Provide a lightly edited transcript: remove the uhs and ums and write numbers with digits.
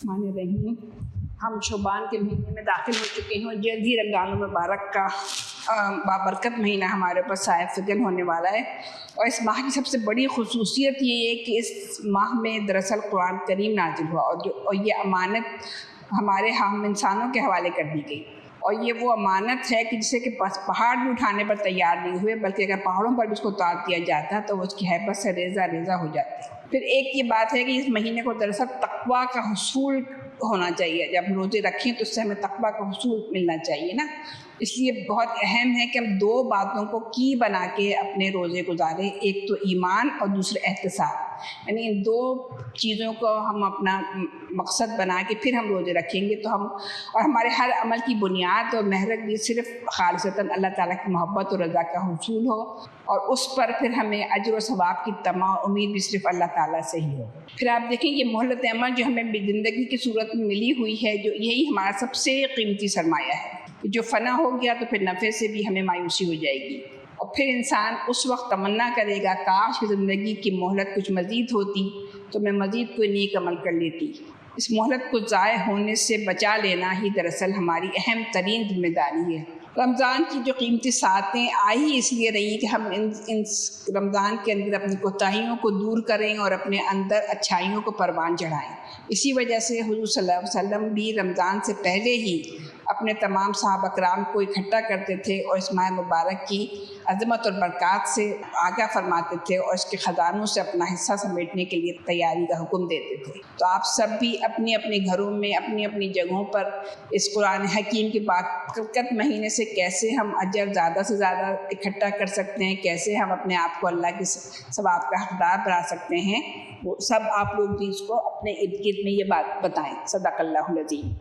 रहीम। हम शोबान के महीने में दाखिल हो चुके हैं और जल्द ही रमज़ान मुबारक का बाबरकत महीना हमारे ऊपर साए फ़िज़ल होने वाला है। और इस माह की सबसे बड़ी ख़ुसूसियत ये है कि इस माह में दरअसल कुरान करीम नाजिल हुआ और ये अमानत हमारे हम इंसानों के हवाले कर दी गई। और ये वो अमानत है कि जिसे कि पहाड़ भी उठाने पर तैयार नहीं हुए, बल्कि अगर पहाड़ों पर भी उसको उतार दिया जाता तो वो उसकी हैबत से रेज़ा रेज़ा हो जाती। फिर एक ये बात है कि इस महीने को दरअसल तक़वा का हुसूल होना चाहिए। जब रोज़े रखें तो उससे हमें तक़वा का हुसूल मिलना चाहिए ना। इसलिए बहुत अहम है कि हम दो बातों को की बना के अपने रोज़े गुजारें, एक तो ईमान और दूसरा एहतिसाब। यानी इन दो चीज़ों को हम अपना मकसद बना के फिर हम रोज़े रखेंगे तो हम और हमारे हर अमल की बुनियाद और महरत भी सिर्फ़ खालिसतन अल्लाह ताला की मोहब्बत और रज़ा का हुसूल हो, और उस पर फिर हमें अजर व सवाब की तमा उम्मीद भी सिर्फ़ अल्लाह ताला से ही हो। फिर आप देखें ये मोहलत अमल जो हमें ज़िंदगी की सूरत में मिली हुई है, जो यही हमारा सबसे कीमती सरमाया है। जो फ़ना हो गया तो फिर नफ़े से भी हमें मायूसी हो जाएगी, और फिर इंसान उस वक्त तमन्ना करेगा काश कि ज़िंदगी की मोहलत कुछ मज़ीद होती तो मैं मज़ीद कोई नेक अमल कर लेती। इस मोहलत को ज़ाय होने से बचा लेना ही दरअसल हमारी अहम तरीन ज़िम्मेदारी है। रमज़ान की जो कीमती सातें आई इसलिए रही कि हम इन रमज़ान के अंदर अपनी कोताहियों को दूर करें और अपने अंदर अच्छाइयों को परवान चढ़ाएँ। इसी वजह से हुज़ूर सल्लल्लाहु अलैहि वसल्लम भी रमज़ान से पहले ही अपने तमाम सहाबा कराम को इकट्ठा करते थे और इस माह मुबारक की अज़मत और बरक़ात से आगाह फरमाते थे और इसके ख़जानों से अपना हिस्सा समेटने के लिए तैयारी का हुक्म देते थे। तो आप सब भी अपने अपने घरों में अपनी अपनी जगहों पर इस कुरान हकीम के बाबरकत महीने से कैसे हम अजर ज़्यादा से ज़्यादा इकट्ठा कर सकते हैं, कैसे हम अपने आप को अल्लाह के सवाब का हक़दार बना सकते हैं, वो सब आप लोग भी इसको अपने इर्द गिर्द में ये बात बताएँ। सदक़ल्लाहुल अज़ीम।